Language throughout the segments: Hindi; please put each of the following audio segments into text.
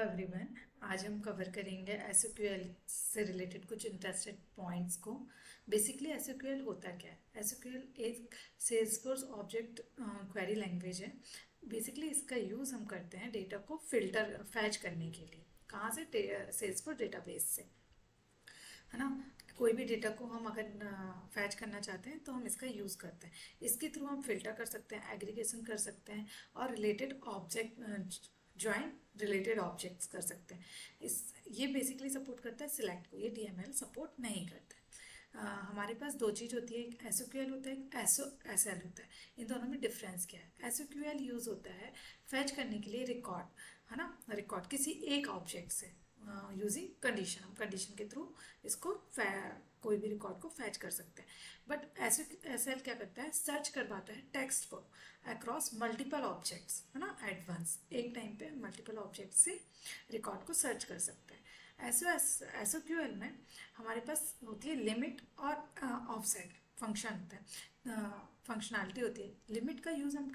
एवरीवन, आज हम कवर करेंगे एसक्यूएल से रिलेटेड कुछ इंटरेस्टेड पॉइंट्स को। बेसिकली एसक्यूएल होता क्या है? एसक्यूएल एक सेल्सफोर्स ऑब्जेक्ट क्वेरी लैंग्वेज है। बेसिकली इसका यूज़ हम करते हैं डेटा को फिल्टर फैच करने के लिए। कहाँ से? सेल्सफोर्स डेटाबेस से, है ना। कोई भी डेटा को हम अगर फैच करना चाहते हैं तो हम इसका यूज़ करते हैं। इसके थ्रू हम फिल्टर कर सकते हैं, एग्रीगेशन कर सकते हैं और related object join related objects कर सकते हैं। इस ये बेसिकली सपोर्ट करता है सिलेक्ट को, ये डीएमएल सपोर्ट नहीं करता है। हमारे पास दो चीज़ होती है, एक एसक्यूएल होता है, एक एसएल होता है। इन दोनों में डिफरेंस क्या है? एसक्यूएल यूज़ होता है फैच करने के लिए रिकॉर्ड, है ना, रिकॉर्ड किसी एक ऑब्जेक्ट से यूजिंग कंडीशन। हम कंडीशन के थ्रू इसको कोई भी रिकॉर्ड को फैच कर सकते हैं। बट एसएल क्या करता है? सर्च करवाता है टेक्स्ट को अक्रॉस मल्टीपल ऑब्जेक्ट्स, है ना, एट वंस। एक टाइम पे मल्टीपल ऑब्जेक्ट से रिकॉर्ड को सर्च कर सकते हैं। एसओक्यूएल में हमारे पास होती है लिमिट और ऑफसेट फंक्शन होता है, फंक्शनैलिटी होती है। लिमिट का यूज़ हम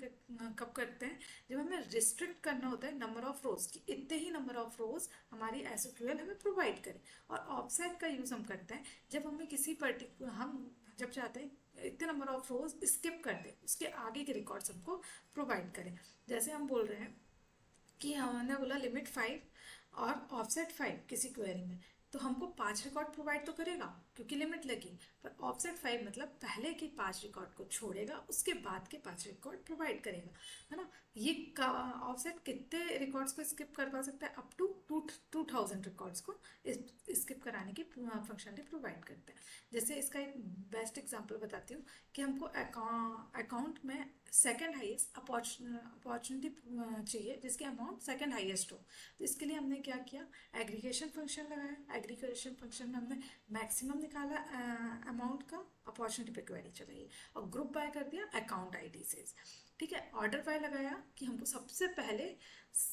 कब करते हैं? जब हमें रिस्ट्रिक्ट करना होता है नंबर ऑफ रोज की, इतने ही नंबर ऑफ रोज हमारी एसक्यूएल हमें प्रोवाइड करे। और ऑफसेट का यूज़ हम करते हैं जब हमें किसी पर्टिकुलर, हम जब चाहते हैं इतने नंबर ऑफ रोज स्किप कर दें, उसके आगे के रिकॉर्ड्स हमको प्रोवाइड करें। जैसे हम बोल रहे हैं कि हमने बोला लिमिट 5 और ऑफसेट 5 किसी क्वेरी में, तो हमको 5 रिकॉर्ड प्रोवाइड तो करेगा क्योंकि लिमिट लगी। पर ऑफसेट 5 मतलब पहले के 5 रिकॉर्ड को छोड़ेगा, उसके बाद के 5 रिकॉर्ड प्रोवाइड करेगा, है ना। ये ऑफसेट कितने रिकॉर्ड्स को स्किप करवा सकता है? अप टू 2000 रिकॉर्ड्स को स्किप कराने की फंक्शनलिटी प्रोवाइड करते हैं। जैसे इसका एक बेस्ट एग्जांपल बताती हूँ कि हमको अकाउंट में सेकंड हाईएस्ट अपॉर्चुनिटी चाहिए जिसकी अमाउंट सेकंड हाईएस्ट हो। तो इसके लिए हमने क्या किया? एग्रीगेशन फंक्शन लगाया। एग्रीगेशन फंक्शन में हमने मैक्सिमम निकाला अमाउंट का, अपॉर्चुनिटी पे क्वेरी चलाई और ग्रुप बाय कर दिया अकाउंट आईडी से। ठीक है, ऑर्डर बाय लगाया कि हमको सबसे पहले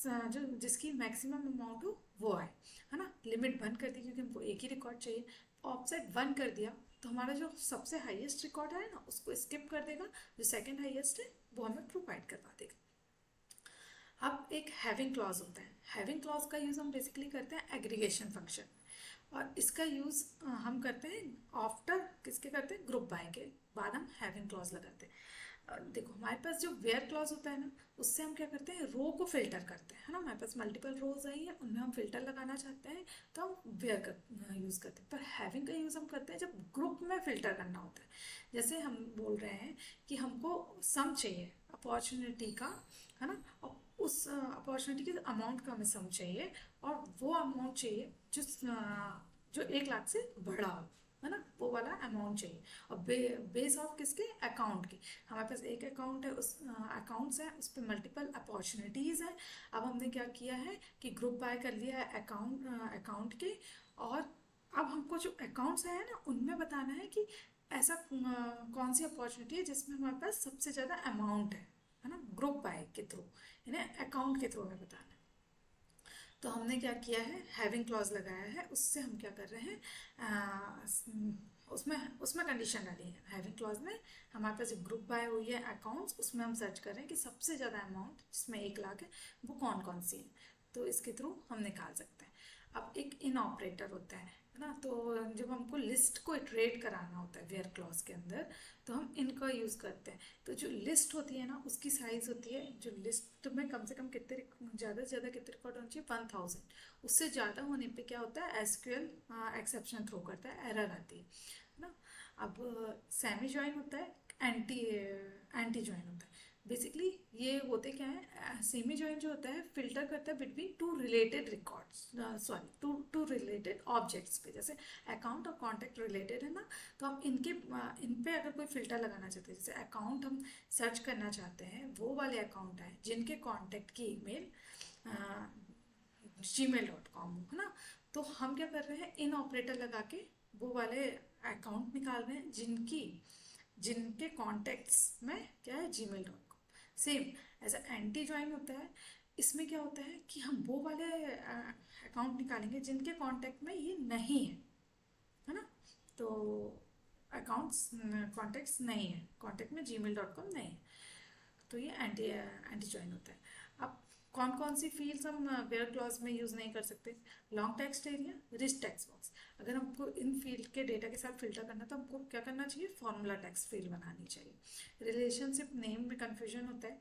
जो जिसकी मैक्सिमम अमाउंट हो वो आए, है ना। लिमिट बंद कर दी क्योंकि हमको एक ही रिकॉर्ड चाहिए। ऑफसेट 1 कर दिया तो हमारा जो सबसे हाईएस्ट रिकॉर्ड है ना उसको स्किप कर देगा, जो सेकंड हाईएस्ट है वो हमें प्रोवाइड करवा देगा। अब एक हैविंग क्लॉज होता है। हैविंग क्लॉज का यूज़ हम बेसिकली करते हैं एग्रीगेशन फंक्शन, और इसका यूज़ हम करते हैं आफ्टर किसके करते हैं? ग्रुप बाय के बाद हम हैविंग क्लॉज लगाते हैं। देखो हमारे पास जो वेयर क्लॉज होता है ना, उससे हम क्या करते हैं? रो को फिल्टर करते हैं, है ना। हमारे पास मल्टीपल रोज आई है, उनमें हम फिल्टर लगाना चाहते हैं तो हम वेयर का यूज़ करते हैं। पर हैविंग का यूज़ हम करते हैं जब ग्रुप में फिल्टर करना होता है। जैसे हम बोल रहे हैं कि हमको सम चाहिए अपॉर्चुनिटी का, है ना, और उस अपॉर्चुनिटी के अमाउंट का हमें सम चाहिए, और वो अमाउंट चाहिए जो 1 लाख से बड़ा हो, है ना, वो वाला अमाउंट चाहिए। और बेस ऑफ किसके? अकाउंट के। हमारे पास एक अकाउंट है, उस अकाउंट्स है, उस पर मल्टीपल अपॉर्चुनिटीज़ है। अब हमने क्या किया है कि ग्रुप बाय कर लिया है अकाउंट के, और अब हमको जो अकाउंट्स है ना उनमें बताना है कि ऐसा कौन सी अपॉर्चुनिटी है जिसमें हमारे पास सबसे ज़्यादा अमाउंट है ना, ग्रुप बाय के थ्रू, यानी अकाउंट के थ्रू हमें बताना है। तो हमने क्या किया है? हैविंग क्लॉज लगाया है। उससे हम क्या कर रहे हैं? उसमें उसमें कंडीशन डाली है हैविंग क्लॉज में। हमारे पास जो ग्रुप बाय हुई है अकाउंट्स, उसमें हम सर्च कर रहे हैं कि सबसे ज़्यादा अमाउंट जिसमें 1 लाख है वो कौन कौन सी है, तो इसके थ्रू हम निकाल सकते हैं। अब एक इन ऑपरेटर होता है ना, तो जब हमको लिस्ट को इटरेट कराना होता है वेयर क्लॉज के अंदर, तो हम इनका यूज़ करते हैं। तो जो लिस्ट होती है ना उसकी साइज़ होती है, जो लिस्ट में कम से कम कितने, ज़्यादा से ज़्यादा कितने रिकॉर्ड होना चाहिए? 1000। उससे ज़्यादा होने पे क्या होता है? एसक्यूएल एक्सेप्शन थ्रो करता है, एरर आती है ना। अब सेमी जॉइन होता है, एंटी एंटी जॉइन होता है। बेसिकली ये होते क्या है? सेमी जॉइन जो होता है फिल्टर करता है between two related records, sorry two related objects पे। जैसे अकाउंट और कॉन्टैक्ट रिलेटेड है ना, तो हम इन पे अगर कोई फिल्टर लगाना चाहते हैं, जैसे अकाउंट हम सर्च करना चाहते हैं, वो वाले अकाउंट हैं जिनके कॉन्टैक्ट की ईमेल gmail.com, है ना। तो हम क्या कर रहे हैं? इन ऑपरेटर लगा के वो वाले अकाउंट निकाल रहे हैं जिनके कॉन्टैक्ट्स में क्या है? gmail.com। सेम ऐसा एंटी ज्वाइन होता है। इसमें क्या होता है कि हम वो वाले अकाउंट निकालेंगे जिनके कांटेक्ट में ये नहीं है ना। तो अकाउंट्स कॉन्टेक्ट्स नहीं है, कॉन्टेक्ट में gmail.com नहीं है, तो ये एंटी एंटी ज्वाइन होता है। अब कौन कौन सी फील्ड्स हम वेयर क्लॉज में यूज़ नहीं कर सकते? Long text area, rich text box. अगर हमको इन फील्ड के डेटा के साथ फिल्टर करना तो हमको क्या करना चाहिए? फॉर्मूला टेक्स्ट फील्ड बनानी चाहिए। रिलेशनशिप नेम में कन्फ्यूजन होता है।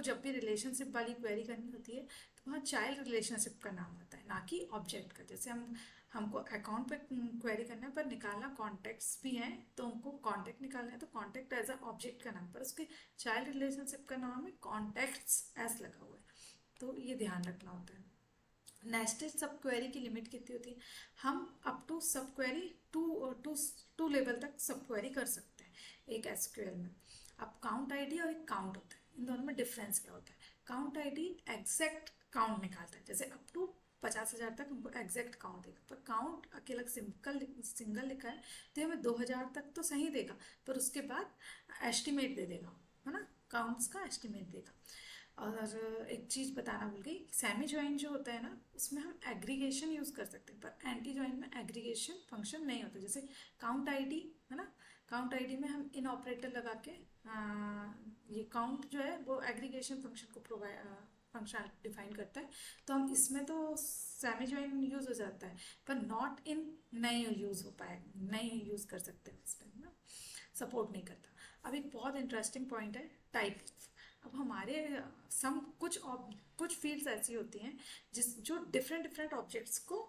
जब भी रिलेशनशिप वाली क्वेरी करनी होती है तो वहाँ चाइल्ड रिलेशनशिप का नाम आता है, ना कि ऑब्जेक्ट का। जैसे हमको अकाउंट पे क्वेरी करना है पर निकालना कॉन्टेक्ट्स भी हैं, तो हमको कॉन्टेक्ट निकालना है तो कॉन्टेक्ट एज अ ऑब्जेक्ट का नाम, पर उसके चाइल्ड रिलेशनशिप का नाम है कॉन्टेक्ट्स एस लगा हुआ है, तो ये ध्यान रखना होता है। नेस्टेड सब क्वेरी की लिमिट कितनी होती है? हम अप टू सब क्वेरी टू लेवल तक सब क्वेरी कर सकते हैं एक एसक्यूएल में। अब काउंट आईडी और एक काउंट होता है, इन दोनों में डिफरेंस क्या होता है? काउंट आईडी एग्जैक्ट काउंट निकालता है, जैसे अप टू 50,000 तक हमको एग्जैक्ट काउंट देगा, पर काउंट अकेला सिंगल लिखा है तो हमें 2,000 तक तो सही देगा, पर उसके बाद एस्टिमेट दे देगा, है ना, काउंट्स का एस्टिमेट देगा। और एक चीज़ बताना भूल गई, सेमी ज्वाइन जो होता है ना, उसमें हम एग्रीगेशन यूज़ कर सकते हैं, पर एंटी ज्वाइन में एग्रीगेशन फंक्शन नहीं होता। जैसे काउंट आईडी है ना, काउंट आईडी में हम इन ऑपरेटर लगा के ये काउंट जो है वो एग्रीगेशन फंक्शन को फंक्शन डिफाइन करता है, तो हम इसमें तो सेमी ज्वाइन यूज़ हो जाता है, पर नॉट इन नहीं यूज़ हो पाए, नहीं यूज़ कर सकते इस पर ना, सपोर्ट नहीं करता। अब एक बहुत इंटरेस्टिंग पॉइंट है टाइप। अब हमारे कुछ फील्ड्स ऐसी होती हैं जो डिफरेंट डिफरेंट ऑब्जेक्ट्स को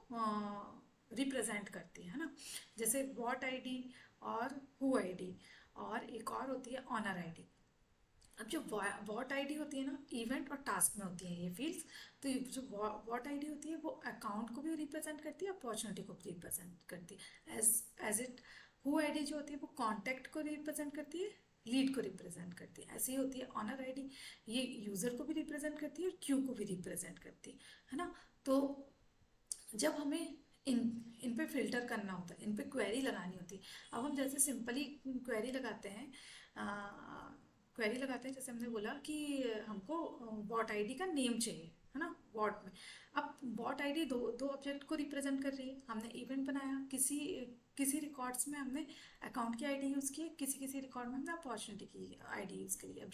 रिप्रेजेंट करती है ना, जैसे वॉट आईडी और हु आईडी, और एक और होती है ऑनर आईडी। अब जो वॉट आईडी होती है ना, इवेंट और टास्क में होती है ये फील्ड्स। तो जो वॉट आईडी होती है वो अकाउंट को भी रिप्रेजेंट करती है, अपॉर्चुनिटी को भी रिप्रेजेंट करती है एज इट। हु आईडी जो होती है वो कॉन्टैक्ट को रिप्रेजेंट करती है, लीड को रिप्रेजेंट करती है। ऐसी होती है ऑनर आईडी, ये यूज़र को भी रिप्रेजेंट करती है और क्यू को भी रिप्रेजेंट करती है ना। तो जब हमें इन इन पे फिल्टर करना होता है, इन पे क्वेरी लगानी होती है। अब हम जैसे सिंपली क्वेरी लगाते हैं, जैसे हमने बोला कि हमको बॉट आईडी का नेम चाहिए, है ना, बॉट में। अब बॉट आईडी दो ऑब्जेक्ट को रिप्रेजेंट कर रही है। हमने इवेंट बनाया, किसी रिकॉर्ड्स में हमने अकाउंट की आईडी यूज़ की है, किसी रिकॉर्ड में हमने अपॉर्चुनिटी की आईडी यूज़ करी है। अब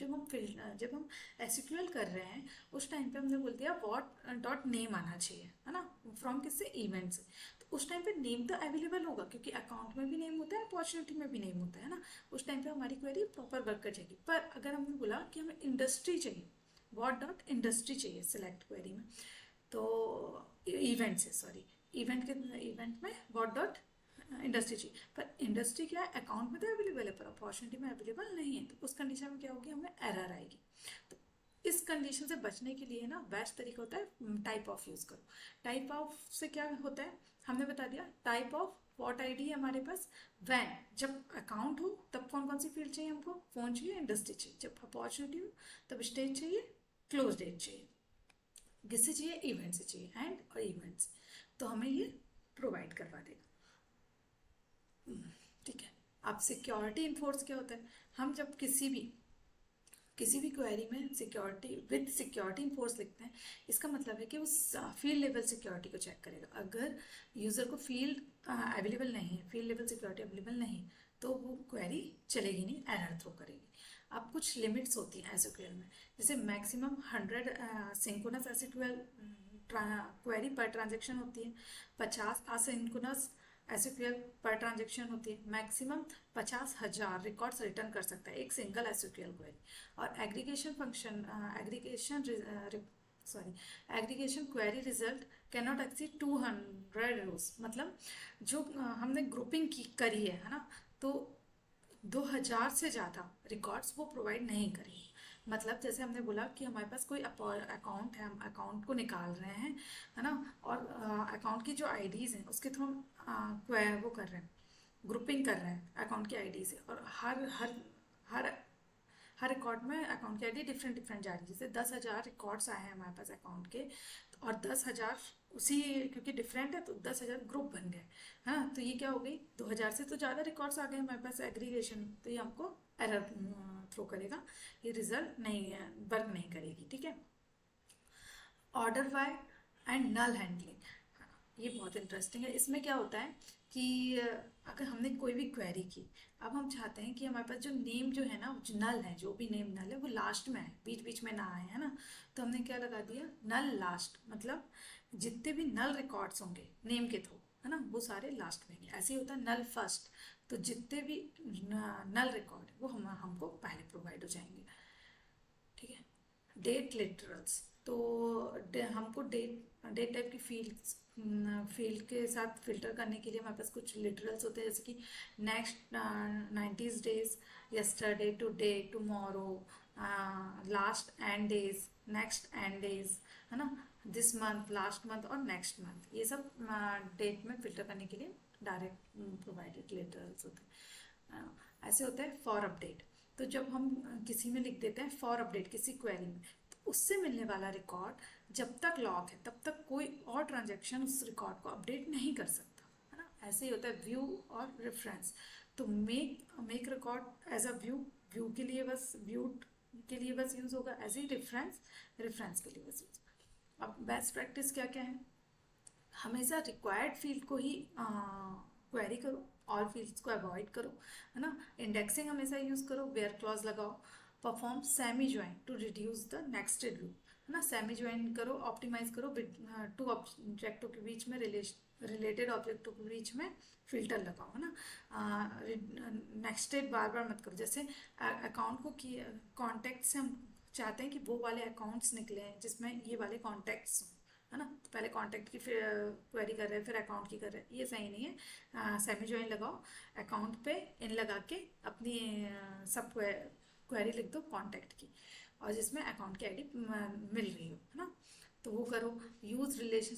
जब हम एसक्यूएल कर रहे हैं उस टाइम पे हमने बोल दिया वॉट डॉट नेम आना चाहिए, है ना, फ्रॉम किससे? इवेंट से। तो उस टाइम पे नेम तो अवेलेबल होगा, क्योंकि अकाउंट में भी नेम होता है, अपॉर्चुनिटी में भी नेम होता है ना। उस टाइम पे हमारी क्वेरी प्रॉपर वर्क कर जाएगी। पर अगर हमने बोला कि हमें इंडस्ट्री चाहिए, वॉट डॉट इंडस्ट्री चाहिए सिलेक्ट क्वेरी में, तो इवेंट से, सॉरी, इवेंट में वॉट डॉट इंडस्ट्री चाहिए, पर इंडस्ट्री क्या है? अकाउंट में तो अवेलेबल है पर अपॉर्चुनिटी में अवेलेबल नहीं है। तो उस कंडीशन में क्या होगी? हमें एरर आएगी। तो इस कंडीशन से बचने के लिए ना बेस्ट तरीका होता है टाइप ऑफ यूज़ करो। टाइप ऑफ से क्या होता है हमने बता दिया। टाइप ऑफ वॉट आईडी है हमारे पास, वैन जब अकाउंट हो तब कौन कौन सी फील्ड चाहिए हमको? फोन चाहिए, इंडस्ट्री चाहिए। जब अपॉर्चुनिटी हो तब स्टेज चाहिए, क्लोज डेट चाहिए, किससे चाहिए? इवेंट से चाहिए, एंड और इवेंट्स। तो हमें ये प्रोवाइड करवा देगा, ठीक है। अब सिक्योरिटी इन्फोर्स क्या होता है? हम जब किसी भी क्वेरी में सिक्योरिटी इन्फोर्स लिखते हैं, इसका मतलब है कि उस फील्ड लेवल सिक्योरिटी को चेक करेगा। अगर यूज़र को फील्ड अवेलेबल नहीं है, फील्ड लेवल सिक्योरिटी अवेलेबल नहीं, तो वो क्वेरी चलेगी नहीं, एरर थ्रो करेगी। अब कुछ लिमिट्स होती हैं एसक्यूएल में, जैसे maximum 100 synchronous SQL query per transaction होती है, 50 असिंक्रोनस एसक्यूएल पर ट्रांजेक्शन होती है, मैक्सिमम 50,000 रिकॉर्ड्स रिटर्न कर सकता है एक सिंगल एसक्यूएल क्वेरी। और aggregation query result can not exceed 200 रोज, मतलब जो हमने ग्रुपिंग करी है ना, तो 2,000 से ज़्यादा रिकॉर्ड्स वो प्रोवाइड नहीं करेंगे। मतलब जैसे हमने बोला कि हमारे पास कोई अकाउंट है, हम अकाउंट को निकाल रहे हैं, है ना, और अकाउंट की जो आईडीज़ हैं उसके थ्रू हम वो कर रहे हैं, ग्रुपिंग कर रहे हैं अकाउंट की आईडी से, और हर हर हर हर रिकॉर्ड में अकाउंट की आईडी डिफरेंट डिफरेंट जा रही है। जैसे 10,000 रिकॉर्ड्स आए हैं हमारे पास अकाउंट के, और 10,000 उसी, क्योंकि डिफरेंट है तो 10,000 ग्रुप बन गए, है ना। तो ये क्या हो गई? 2,000 से तो ज़्यादा रिकॉर्ड्स आ गए हमारे पास एग्रीगेशन, तो ये हमको एरर थ्रो करेगा, ये रिजल्ट नहीं वर्क नहीं करेगी, ठीक है। Order by and null handling, ये बहुत इंटरेस्टिंग है। इसमें क्या होता है कि अगर हमने कोई भी क्वेरी की, अब हम चाहते हैं कि हमारे पास जो नेम जो है ना, जो नल है, जो भी नेम नल है वो लास्ट में है, बीच बीच में ना आए, है ना। तो हमने क्या लगा दिया, नल लास्ट, मतलब जितने भी नल रिकॉर्ड्स होंगे नेम के थ्रू, है ना, वो सारे लास्ट में होंगे। ऐसे ही होता है नल फर्स्ट, तो जितने भी नल रिकॉर्ड वो हमको पहले प्रोवाइड हो जाएंगे। ठीक है। डेट लिटरल्स, तो हमको डेट डेट टाइप की फील्ड के साथ फिल्टर करने के लिए हमारे पास कुछ लिटरल्स होते हैं, जैसे कि next 90 days, yesterday, today, tomorrow, last and days, next and days, है ना, दिस मंथ, लास्ट मंथ और नेक्स्ट मंथ, ये सब डेट में फिल्टर करने के लिए डायरेक्ट प्रोवाइडेड लिटरल्स होते हैं। ऐसे होता है फॉर अपडेट, तो जब हम किसी में लिख देते हैं फॉर अपडेट किसी क्वेरी में, तो उससे मिलने वाला रिकॉर्ड जब तक लॉक है तब तक कोई और ट्रांजैक्शन उस रिकॉर्ड को अपडेट नहीं कर सकता, है ना। ऐसे ही होता है व्यू और रेफरेंस, तो make record as a view, view के लिए बस, व्यू के लिए बस यूज होगा, एज ही रेफरेंस, रेफरेंस के लिए बस यूज। अब बेस्ट प्रैक्टिस क्या क्या है, हमेशा रिक्वायर्ड फील्ड को ही क्वेरी करो, ऑल फील्ड्स को अवॉइड करो, है ना। इंडेक्सिंग हमेशा यूज करो, वेयर क्लॉज लगाओ, perform semi join to reduce the nested loop, है ना। सेमी ज्वाइन करो, ऑप्टिमाइज करो, टू ऑब्जेक्टों के बीच में रिलेटेड ऑब्जेक्टों के बीच में फिल्टर लगाओ, है ना। नेक्स्टेड बार बार मत करो, जैसे अकाउंट को कॉन्टेक्ट से हम चाहते हैं कि वो वाले अकाउंट्स निकले जिसमें ये वाले कॉन्टेक्ट्स, है ना। तो पहले कॉन्टैक्ट की फिर क्वेरी कर रहे हैं, फिर अकाउंट की कर रहे हैं, ये सही नहीं है। सेमी ज्वाइन लगाओ, अकाउंट पे इन लगा के अपनी सब क्वेरी लिख दो कॉन्टैक्ट की, और जिसमें अकाउंट की आईडी मिल रही हो, है ना, तो वो करो। Use relation